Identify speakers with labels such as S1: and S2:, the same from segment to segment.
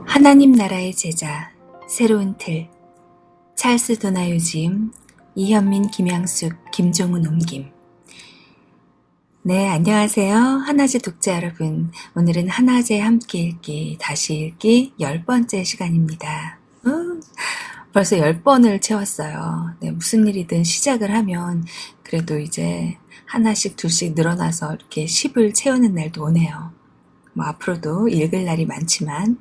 S1: 하나님 나라의 제자, 새로운 틀, 찰스 도나요짐, 이현민, 김양숙, 김종훈 옮김. 네, 안녕하세요. 하나제 독자 여러분. 오늘은 하나제 함께 읽기, 다시 읽기 10번째 시간입니다. 벌써 10번을 채웠어요. 네, 무슨 일이든 시작을 하면 그래도 이제 하나씩 둘씩 늘어나서 이렇게 10을 채우는 날도 오네요. 앞으로도 읽을 날이 많지만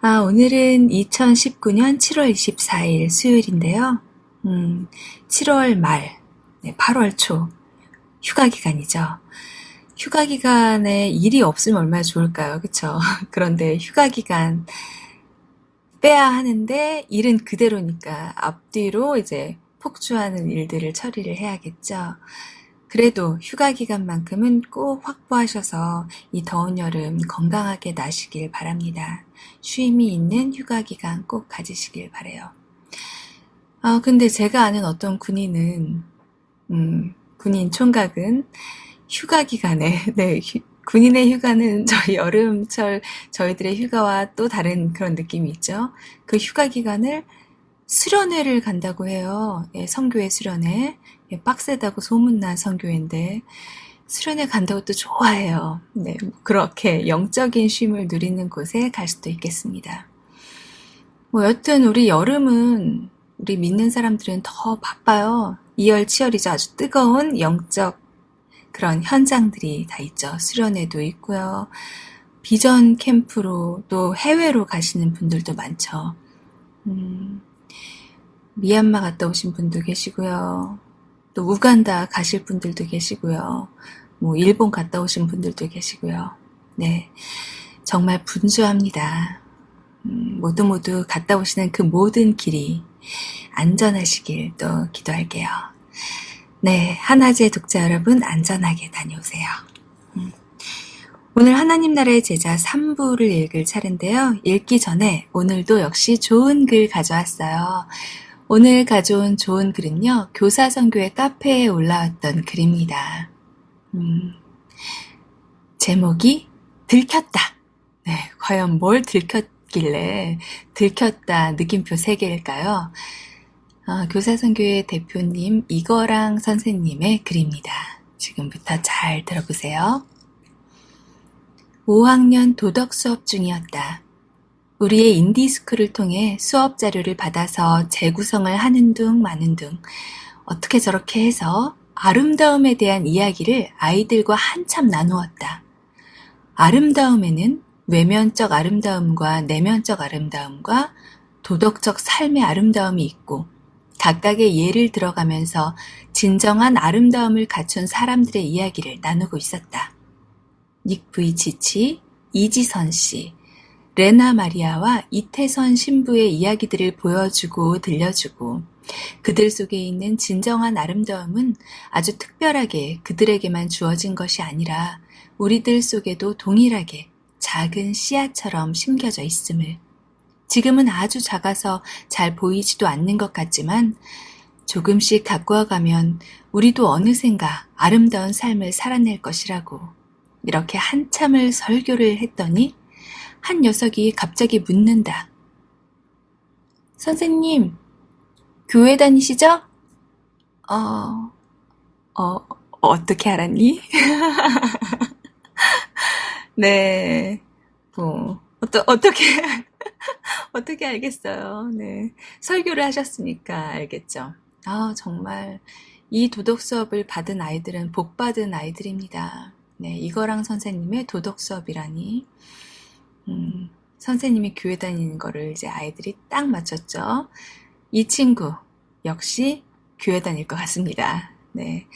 S1: 오늘은 2019년 7월 24일 수요일인데요. 7월 말, 8월 초 휴가 기간이죠. 휴가 기간에 일이 없으면 얼마나 좋을까요? 그쵸? 그런데 휴가 기간 빼야 하는데 일은 그대로니까 앞뒤로 이제 폭주하는 일들을 처리를 해야겠죠. 그래도 휴가 기간만큼은 꼭 확보하셔서 이 더운 여름 건강하게 나시길 바랍니다. 쉼이 있는 휴가 기간 꼭 가지시길 바래요. 근데 제가 아는 어떤 군인은, 군인 총각은 휴가 기간에, 군인의 휴가는 저희 여름철 저희들의 휴가와 또 다른 그런 느낌이 있죠. 그 휴가 기간을 수련회를 간다고 해요. 선교회 수련회. 빡세다고 소문난 선교회인데 수련회 간다고 또 좋아해요. 네, 그렇게 영적인 쉼을 누리는 곳에 갈 수도 있겠습니다. 여튼 우리 여름은 우리 믿는 사람들은 더 바빠요. 이열치열이죠. 아주 뜨거운 영적 그런 현장들이 다 있죠. 수련회도 있고요. 비전 캠프로 또 해외로 가시는 분들도 많죠. 미얀마 갔다 오신 분도 계시고요. 또 우간다 가실 분들도 계시고요. 일본 갔다 오신 분들도 계시고요. 네, 정말 분주합니다. 모두 갔다 오시는 그 모든 길이 안전하시길 또 기도할게요. 네, 하나제 독자 여러분 안전하게 다녀오세요. 오늘 하나님 나라의 제자 3부를 읽을 차례인데요. 읽기 전에 오늘도 역시 좋은 글 가져왔어요. 오늘 가져온 좋은 글은요, 교사선교회 카페에 올라왔던 글입니다. 제목이 들켰다. 네, 과연 뭘 들켰길래 들켰다 느낌표 3개일까요? 교사선교회 대표님 이거랑 선생님의 글입니다. 지금부터 잘 들어보세요. 5학년 도덕 수업 중이었다. 우리의 인디스쿨을 통해 수업 자료를 받아서 재구성을 하는 둥 마는 둥 어떻게 저렇게 해서 아름다움에 대한 이야기를 아이들과 한참 나누었다. 아름다움에는 외면적 아름다움과 내면적 아름다움과 도덕적 삶의 아름다움이 있고 각각의 예를 들어가면서 진정한 아름다움을 갖춘 사람들의 이야기를 나누고 있었다. 닉 부이치치, 이지선 씨, 레나 마리아와 이태선 신부의 이야기들을 보여주고 들려주고 그들 속에 있는 진정한 아름다움은 아주 특별하게 그들에게만 주어진 것이 아니라 우리들 속에도 동일하게 작은 씨앗처럼 심겨져 있음을 지금은 아주 작아서 잘 보이지도 않는 것 같지만 조금씩 가꾸어 가면 우리도 어느샌가 아름다운 삶을 살아낼 것이라고 이렇게 한참을 설교를 했더니 한 녀석이 갑자기 묻는다. 선생님, 교회 다니시죠? 어떻게 알았니? 네, 어떻게 알겠어요. 네, 설교를 하셨으니까 알겠죠. 정말 이 도덕 수업을 받은 아이들은 복 받은 아이들입니다. 네, 이거랑 선생님의 도덕 수업이라니. 선생님이 교회 다니는 거를 이제 아이들이 딱 맞췄죠. 이 친구 역시 교회 다닐 것 같습니다. 네,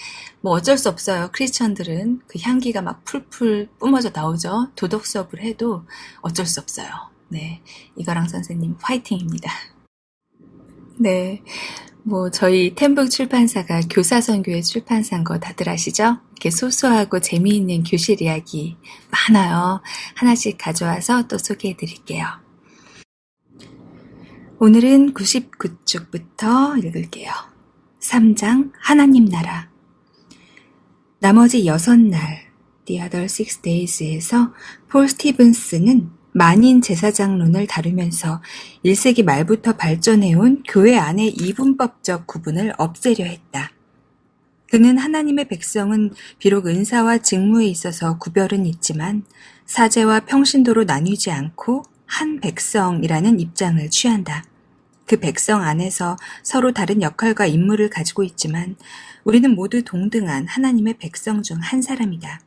S1: 어쩔 수 없어요. 크리스천들은 그 향기가 막 풀풀 뿜어져 나오죠. 도덕 수업을 해도 어쩔 수 없어요. 네, 이거랑 선생님 화이팅입니다. 네, 저희 템북 출판사가 교사선교회 출판사인 거 다들 아시죠? 이렇게 소소하고 재미있는 교실 이야기 많아요. 하나씩 가져와서 또 소개해 드릴게요. 오늘은 99쪽부터 읽을게요. 3장 하나님 나라. 나머지 6날 The Other 6 Days에서 폴 스티븐스는 만인 제사장론을 다루면서 1세기 말부터 발전해온 교회 안의 이분법적 구분을 없애려 했다. 그는 하나님의 백성은 비록 은사와 직무에 있어서 구별은 있지만 사제와 평신도로 나뉘지 않고 한 백성이라는 입장을 취한다. 그 백성 안에서 서로 다른 역할과 임무를 가지고 있지만 우리는 모두 동등한 하나님의 백성 중 한 사람이다.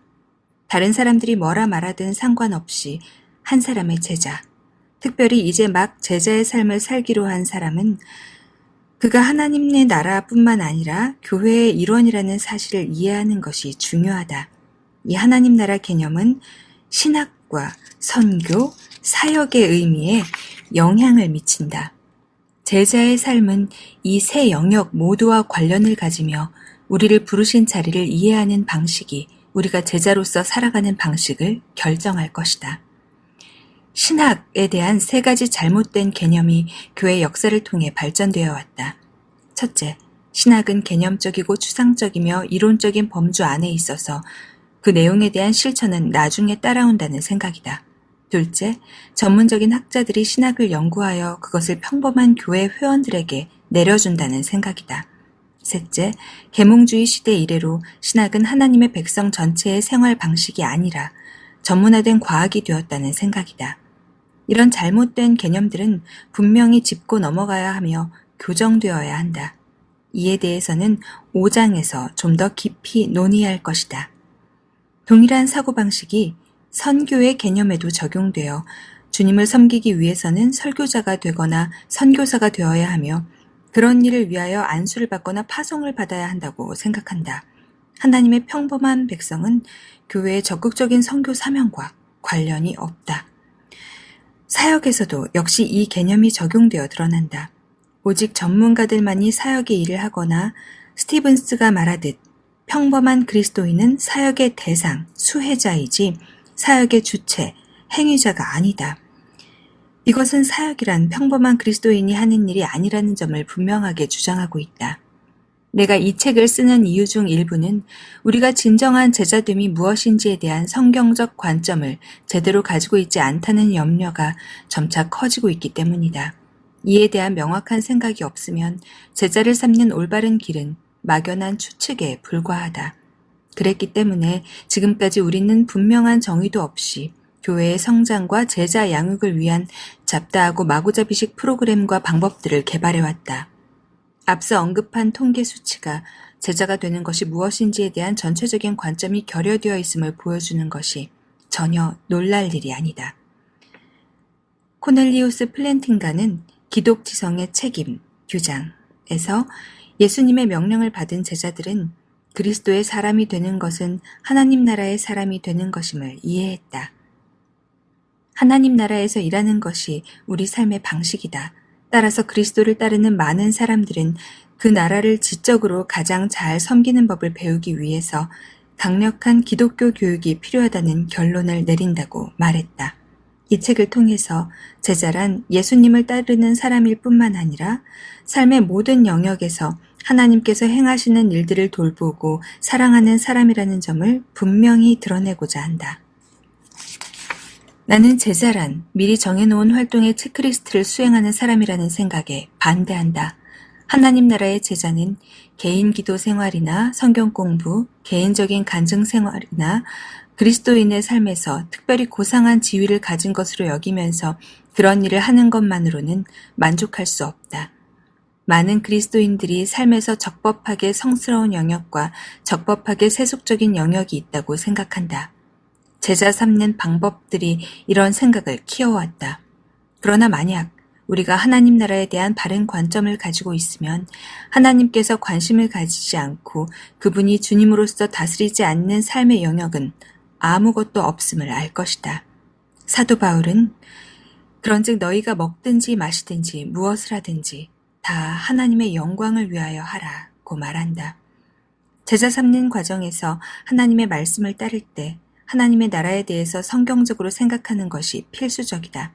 S1: 다른 사람들이 뭐라 말하든 상관없이 한 사람의 제자, 특별히 이제 막 제자의 삶을 살기로 한 사람은 그가 하나님의 나라뿐만 아니라 교회의 일원이라는 사실을 이해하는 것이 중요하다. 이 하나님 나라 개념은 신학과 선교, 사역의 의미에 영향을 미친다. 제자의 삶은 이 세 영역 모두와 관련을 가지며 우리를 부르신 자리를 이해하는 방식이 우리가 제자로서 살아가는 방식을 결정할 것이다. 신학에 대한 3가지 잘못된 개념이 교회 역사를 통해 발전되어 왔다. 첫째, 신학은 개념적이고 추상적이며 이론적인 범주 안에 있어서 그 내용에 대한 실천은 나중에 따라온다는 생각이다. 둘째, 전문적인 학자들이 신학을 연구하여 그것을 평범한 교회 회원들에게 내려준다는 생각이다. 셋째, 계몽주의 시대 이래로 신학은 하나님의 백성 전체의 생활 방식이 아니라 전문화된 과학이 되었다는 생각이다. 이런 잘못된 개념들은 분명히 짚고 넘어가야 하며 교정되어야 한다. 이에 대해서는 5장에서 좀 더 깊이 논의할 것이다. 동일한 사고방식이 선교의 개념에도 적용되어 주님을 섬기기 위해서는 설교자가 되거나 선교사가 되어야 하며 그런 일을 위하여 안수를 받거나 파송을 받아야 한다고 생각한다. 하나님의 평범한 백성은 교회의 적극적인 선교 사명과 관련이 없다. 사역에서도 역시 이 개념이 적용되어 드러난다. 오직 전문가들만이 사역의 일을 하거나 스티븐스가 말하듯 평범한 그리스도인은 사역의 대상, 수혜자이지 사역의 주체, 행위자가 아니다. 이것은 사역이란 평범한 그리스도인이 하는 일이 아니라는 점을 분명하게 주장하고 있다. 내가 이 책을 쓰는 이유 중 일부는 우리가 진정한 제자됨이 무엇인지에 대한 성경적 관점을 제대로 가지고 있지 않다는 염려가 점차 커지고 있기 때문이다. 이에 대한 명확한 생각이 없으면 제자를 삼는 올바른 길은 막연한 추측에 불과하다. 그랬기 때문에 지금까지 우리는 분명한 정의도 없이 교회의 성장과 제자 양육을 위한 잡다하고 마구잡이식 프로그램과 방법들을 개발해왔다. 앞서 언급한 통계 수치가 제자가 되는 것이 무엇인지에 대한 전체적인 관점이 결여되어 있음을 보여주는 것이 전혀 놀랄 일이 아니다. 코넬리우스 플랜팅가는 기독지성의 책임, 규장에서 예수님의 명령을 받은 제자들은 그리스도의 사람이 되는 것은 하나님 나라의 사람이 되는 것임을 이해했다. 하나님 나라에서 일하는 것이 우리 삶의 방식이다. 따라서 그리스도를 따르는 많은 사람들은 그 나라를 지적으로 가장 잘 섬기는 법을 배우기 위해서 강력한 기독교 교육이 필요하다는 결론을 내린다고 말했다. 이 책을 통해서 제자란 예수님을 따르는 사람일 뿐만 아니라 삶의 모든 영역에서 하나님께서 행하시는 일들을 돌보고 사랑하는 사람이라는 점을 분명히 드러내고자 한다. 나는 제자란 미리 정해놓은 활동의 체크리스트를 수행하는 사람이라는 생각에 반대한다. 하나님 나라의 제자는 개인 기도 생활이나 성경 공부, 개인적인 간증 생활이나 그리스도인의 삶에서 특별히 고상한 지위를 가진 것으로 여기면서 그런 일을 하는 것만으로는 만족할 수 없다. 많은 그리스도인들이 삶에서 적법하게 성스러운 영역과 적법하게 세속적인 영역이 있다고 생각한다. 제자 삼는 방법들이 이런 생각을 키워왔다. 그러나 만약 우리가 하나님 나라에 대한 바른 관점을 가지고 있으면 하나님께서 관심을 가지지 않고 그분이 주님으로서 다스리지 않는 삶의 영역은 아무것도 없음을 알 것이다. 사도 바울은 그런즉 너희가 먹든지 마시든지 무엇을 하든지 다 하나님의 영광을 위하여 하라고 말한다. 제자 삼는 과정에서 하나님의 말씀을 따를 때 하나님의 나라에 대해서 성경적으로 생각하는 것이 필수적이다.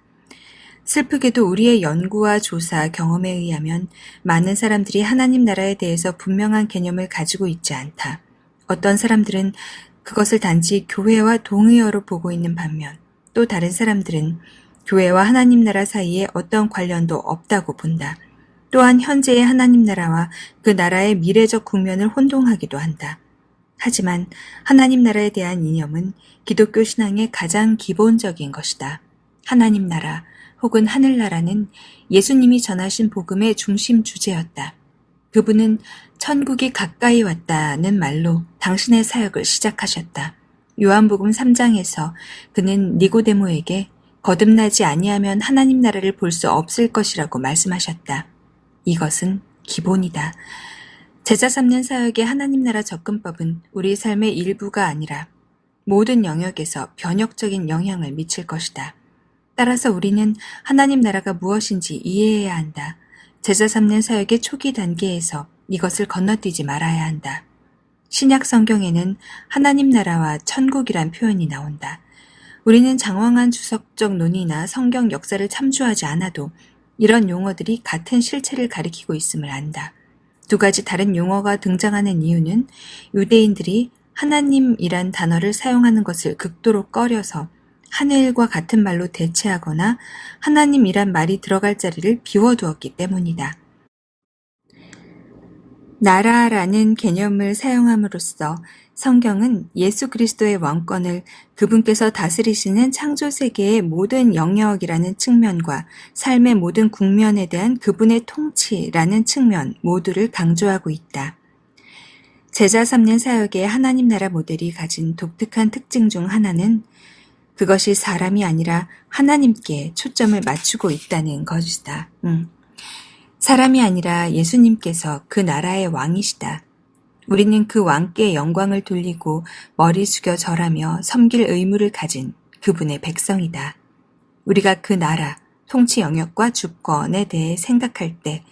S1: 슬프게도 우리의 연구와 조사, 경험에 의하면 많은 사람들이 하나님 나라에 대해서 분명한 개념을 가지고 있지 않다. 어떤 사람들은 그것을 단지 교회와 동의어로 보고 있는 반면 또 다른 사람들은 교회와 하나님 나라 사이에 어떤 관련도 없다고 본다. 또한 현재의 하나님 나라와 그 나라의 미래적 국면을 혼동하기도 한다. 하지만 하나님 나라에 대한 이념은 기독교 신앙의 가장 기본적인 것이다. 하나님 나라 혹은 하늘나라는 예수님이 전하신 복음의 중심 주제였다. 그분은 천국이 가까이 왔다는 말로 당신의 사역을 시작하셨다. 요한복음 3장에서 그는 니고데모에게 거듭나지 아니하면 하나님 나라를 볼 수 없을 것이라고 말씀하셨다. 이것은 기본이다. 제자 삼는 사역의 하나님 나라 접근법은 우리 삶의 일부가 아니라 모든 영역에서 변혁적인 영향을 미칠 것이다. 따라서 우리는 하나님 나라가 무엇인지 이해해야 한다. 제자 삼는 사역의 초기 단계에서 이것을 건너뛰지 말아야 한다. 신약 성경에는 하나님 나라와 천국이란 표현이 나온다. 우리는 장황한 주석적 논의나 성경 역사를 참조하지 않아도 이런 용어들이 같은 실체를 가리키고 있음을 안다. 두 가지 다른 용어가 등장하는 이유는 유대인들이 하나님이란 단어를 사용하는 것을 극도로 꺼려서 하늘과 같은 말로 대체하거나 하나님이란 말이 들어갈 자리를 비워두었기 때문이다. 나라라는 개념을 사용함으로써 성경은 예수 그리스도의 왕권을 그분께서 다스리시는 창조 세계의 모든 영역이라는 측면과 삶의 모든 국면에 대한 그분의 통치라는 측면 모두를 강조하고 있다. 제자 삼는 사역의 하나님 나라 모델이 가진 독특한 특징 중 하나는 그것이 사람이 아니라 하나님께 초점을 맞추고 있다는 것이다. 사람이 아니라 예수님께서 그 나라의 왕이시다. 우리는 그 왕께 영광을 돌리고 머리 숙여 절하며 섬길 의무를 가진 그분의 백성이다. 우리가 그 나라, 통치 영역과 주권에 대해 생각할 때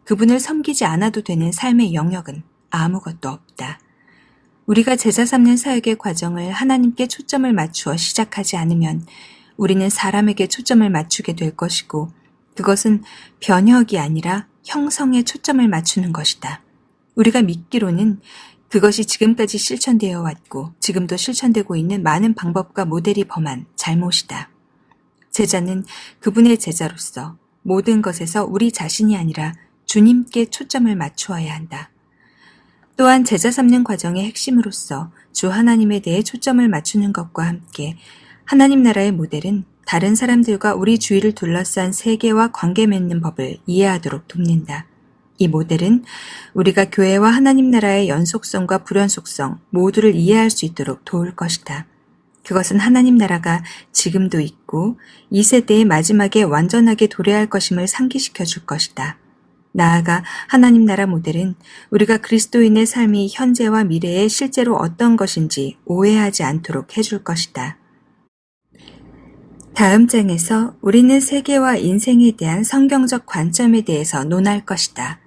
S1: 그분을 섬기지 않아도 되는 삶의 영역은 아무것도 없다. 우리가 제자 삼는 사역의 과정을 하나님께 초점을 맞추어 시작하지 않으면 우리는 사람에게 초점을 맞추게 될 것이고 그것은 변혁이 아니라 형성에 초점을 맞추는 것이다. 우리가 믿기로는 그것이 지금까지 실천되어 왔고 지금도 실천되고 있는 많은 방법과 모델이 범한 잘못이다. 제자는 그분의 제자로서 모든 것에서 우리 자신이 아니라 주님께 초점을 맞추어야 한다. 또한 제자 삼는 과정의 핵심으로서 주 하나님에 대해 초점을 맞추는 것과 함께 하나님 나라의 모델은 다른 사람들과 우리 주위를 둘러싼 세계와 관계 맺는 법을 이해하도록 돕는다. 이 모델은 우리가 교회와 하나님 나라의 연속성과 불연속성 모두를 이해할 수 있도록 도울 것이다. 그것은 하나님 나라가 지금도 있고 이 세대의 마지막에 완전하게 도래할 것임을 상기시켜 줄 것이다. 나아가 하나님 나라 모델은 우리가 그리스도인의 삶이 현재와 미래에 실제로 어떤 것인지 오해하지 않도록 해줄 것이다. 다음 장에서 우리는 세계와 인생에 대한 성경적 관점에 대해서 논할 것이다.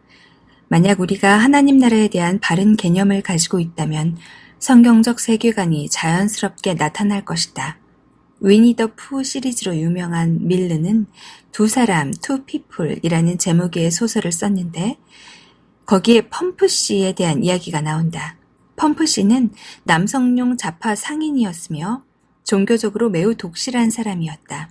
S1: 만약 우리가 하나님 나라에 대한 바른 개념을 가지고 있다면 성경적 세계관이 자연스럽게 나타날 것이다. 위니 더 푸 시리즈로 유명한 밀르는 두 사람, two people이라는 제목의 소설을 썼는데 거기에 펌프 씨에 대한 이야기가 나온다. 펌프 씨는 남성용 좌파 상인이었으며 종교적으로 매우 독실한 사람이었다.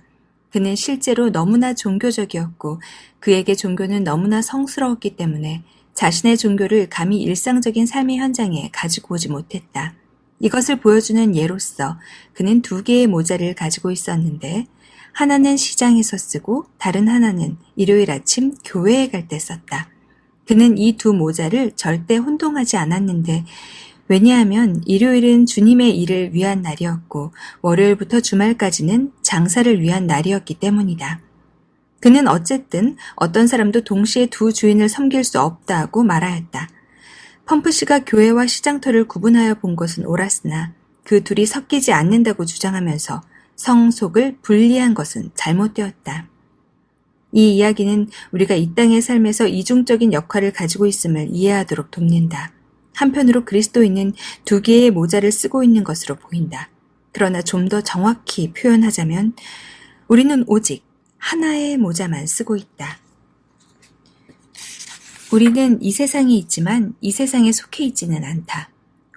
S1: 그는 실제로 너무나 종교적이었고 그에게 종교는 너무나 성스러웠기 때문에 자신의 종교를 감히 일상적인 삶의 현장에 가지고 오지 못했다. 이것을 보여주는 예로서 그는 두 개의 모자를 가지고 있었는데 하나는 시장에서 쓰고 다른 하나는 일요일 아침 교회에 갈 때 썼다. 그는 이 두 모자를 절대 혼동하지 않았는데 왜냐하면 일요일은 주님의 일을 위한 날이었고 월요일부터 주말까지는 장사를 위한 날이었기 때문이다. 그는 어쨌든 어떤 사람도 동시에 두 주인을 섬길 수 없다고 말하였다. 펌프 씨가 교회와 시장터를 구분하여 본 것은 옳았으나 그 둘이 섞이지 않는다고 주장하면서 성속을 분리한 것은 잘못되었다. 이 이야기는 우리가 이 땅의 삶에서 이중적인 역할을 가지고 있음을 이해하도록 돕는다. 한편으로 그리스도인은 두 개의 모자를 쓰고 있는 것으로 보인다. 그러나 좀 더 정확히 표현하자면 우리는 오직 하나의 모자만 쓰고 있다. 우리는 이 세상에 있지만 이 세상에 속해 있지는 않다.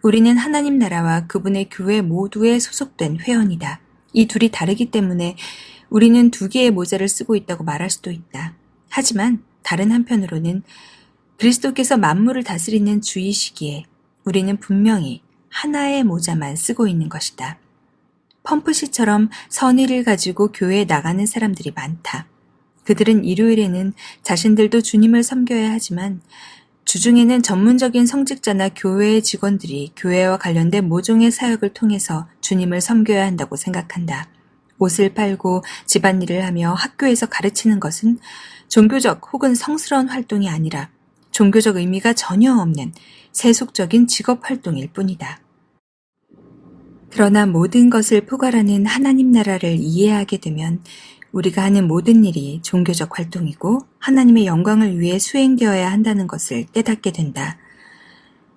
S1: 우리는 하나님 나라와 그분의 교회 모두에 소속된 회원이다. 이 둘이 다르기 때문에 우리는 두 개의 모자를 쓰고 있다고 말할 수도 있다. 하지만 다른 한편으로는 그리스도께서 만물을 다스리는 주이시기에 우리는 분명히 하나의 모자만 쓰고 있는 것이다. 펌프씨처럼 선의를 가지고 교회에 나가는 사람들이 많다. 그들은 일요일에는 자신들도 주님을 섬겨야 하지만 주중에는 전문적인 성직자나 교회의 직원들이 교회와 관련된 모종의 사역을 통해서 주님을 섬겨야 한다고 생각한다. 옷을 팔고 집안일을 하며 학교에서 가르치는 것은 종교적 혹은 성스러운 활동이 아니라 종교적 의미가 전혀 없는 세속적인 직업 활동일 뿐이다. 그러나 모든 것을 포괄하는 하나님 나라를 이해하게 되면 우리가 하는 모든 일이 종교적 활동이고 하나님의 영광을 위해 수행되어야 한다는 것을 깨닫게 된다.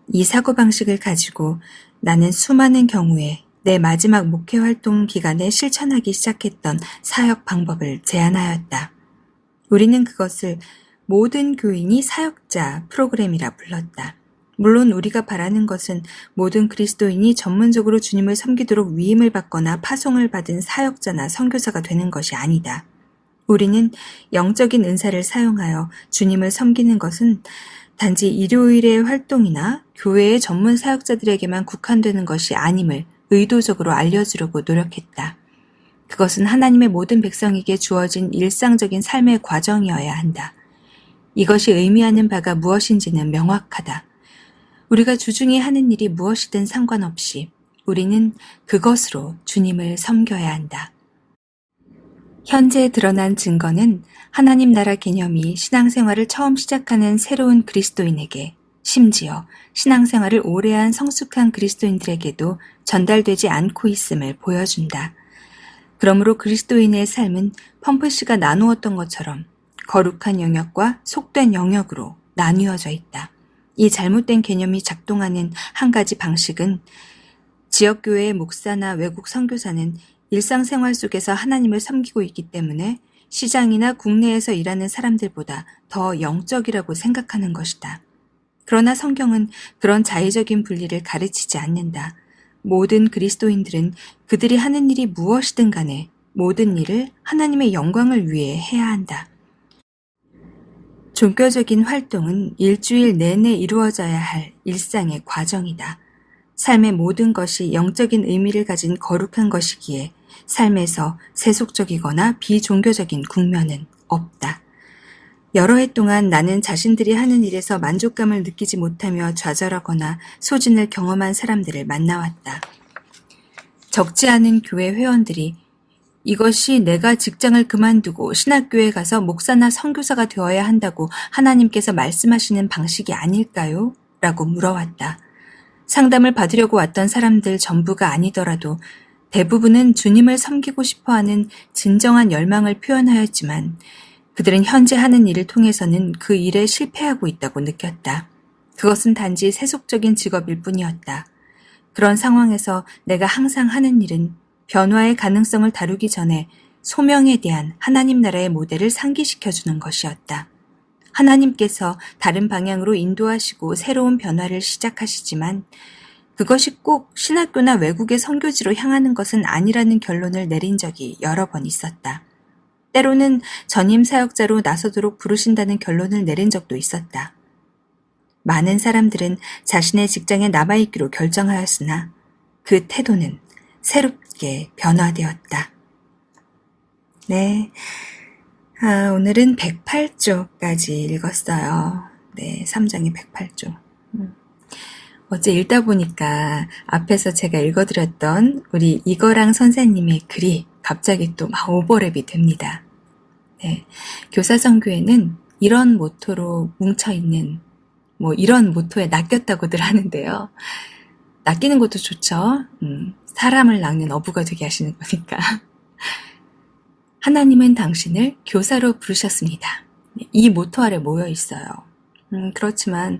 S1: 이 사고방식을 가지고 나는 수많은 경우에 내 마지막 목회 활동 기간에 실천하기 시작했던 사역 방법을 제안하였다. 우리는 그것을 모든 교인이 사역자 프로그램이라 불렀다. 물론 우리가 바라는 것은 모든 그리스도인이 전문적으로 주님을 섬기도록 위임을 받거나 파송을 받은 사역자나 선교사가 되는 것이 아니다. 우리는 영적인 은사를 사용하여 주님을 섬기는 것은 단지 일요일의 활동이나 교회의 전문 사역자들에게만 국한되는 것이 아님을 의도적으로 알려주려고 노력했다. 그것은 하나님의 모든 백성에게 주어진 일상적인 삶의 과정이어야 한다. 이것이 의미하는 바가 무엇인지는 명확하다. 우리가 주중에 하는 일이 무엇이든 상관없이 우리는 그것으로 주님을 섬겨야 한다. 현재 드러난 증거는 하나님 나라 개념이 신앙생활을 처음 시작하는 새로운 그리스도인에게, 심지어 신앙생활을 오래한 성숙한 그리스도인들에게도 전달되지 않고 있음을 보여준다. 그러므로 그리스도인의 삶은 펌프씨가 나누었던 것처럼 거룩한 영역과 속된 영역으로 나뉘어져 있다. 이 잘못된 개념이 작동하는 한 가지 방식은 지역교회의 목사나 외국 선교사는 일상생활 속에서 하나님을 섬기고 있기 때문에 시장이나 국내에서 일하는 사람들보다 더 영적이라고 생각하는 것이다. 그러나 성경은 그런 자의적인 분리를 가르치지 않는다. 모든 그리스도인들은 그들이 하는 일이 무엇이든 간에 모든 일을 하나님의 영광을 위해 해야 한다. 종교적인 활동은 일주일 내내 이루어져야 할 일상의 과정이다. 삶의 모든 것이 영적인 의미를 가진 거룩한 것이기에 삶에서 세속적이거나 비종교적인 국면은 없다. 여러 해 동안 나는 자신들이 하는 일에서 만족감을 느끼지 못하며 좌절하거나 소진을 경험한 사람들을 만나왔다. 적지 않은 교회 회원들이 이것이 내가 직장을 그만두고 신학교에 가서 목사나 선교사가 되어야 한다고 하나님께서 말씀하시는 방식이 아닐까요? 라고 물어왔다. 상담을 받으려고 왔던 사람들 전부가 아니더라도 대부분은 주님을 섬기고 싶어하는 진정한 열망을 표현하였지만 그들은 현재 하는 일을 통해서는 그 일에 실패하고 있다고 느꼈다. 그것은 단지 세속적인 직업일 뿐이었다. 그런 상황에서 내가 항상 하는 일은 변화의 가능성을 다루기 전에 소명에 대한 하나님 나라의 모델을 상기시켜주는 것이었다. 하나님께서 다른 방향으로 인도하시고 새로운 변화를 시작하시지만 그것이 꼭 신학교나 외국의 선교지로 향하는 것은 아니라는 결론을 내린 적이 여러 번 있었다. 때로는 전임 사역자로 나서도록 부르신다는 결론을 내린 적도 있었다. 많은 사람들은 자신의 직장에 남아있기로 결정하였으나 그 태도는 새롭게 변화되었다. 네, 오늘은 108조까지 읽었어요. 네, 3장의 108조. 어제 읽다 보니까 앞에서 제가 읽어드렸던 우리 이거랑 선생님의 글이 갑자기 또 막 오버랩이 됩니다. 네, 교사선교회는 이런 모토로 뭉쳐있는 이런 모토에 낚였다고들 하는데요. 낚이는 것도 좋죠. 사람을 낚는 어부가 되게 하시는 거니까. 하나님은 당신을 교사로 부르셨습니다. 이 모토 아래 모여 있어요. 그렇지만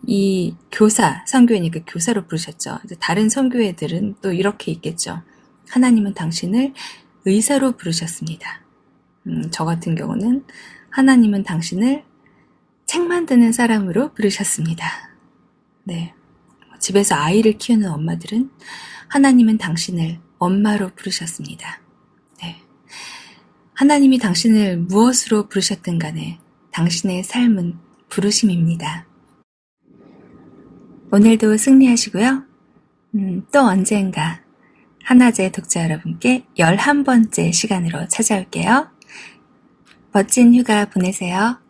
S1: 이 교사, 선교회니까 교사로 부르셨죠. 이제 다른 선교회들은 또 이렇게 있겠죠. 하나님은 당신을 의사로 부르셨습니다. 저 같은 경우는 하나님은 당신을 책 만드는 사람으로 부르셨습니다. 네. 집에서 아이를 키우는 엄마들은 하나님은 당신을 엄마로 부르셨습니다. 네. 하나님이 당신을 무엇으로 부르셨든 간에 당신의 삶은 부르심입니다. 오늘도 승리하시고요. 또 언젠가 하나제 독자 여러분께 11번째 시간으로 찾아올게요. 멋진 휴가 보내세요.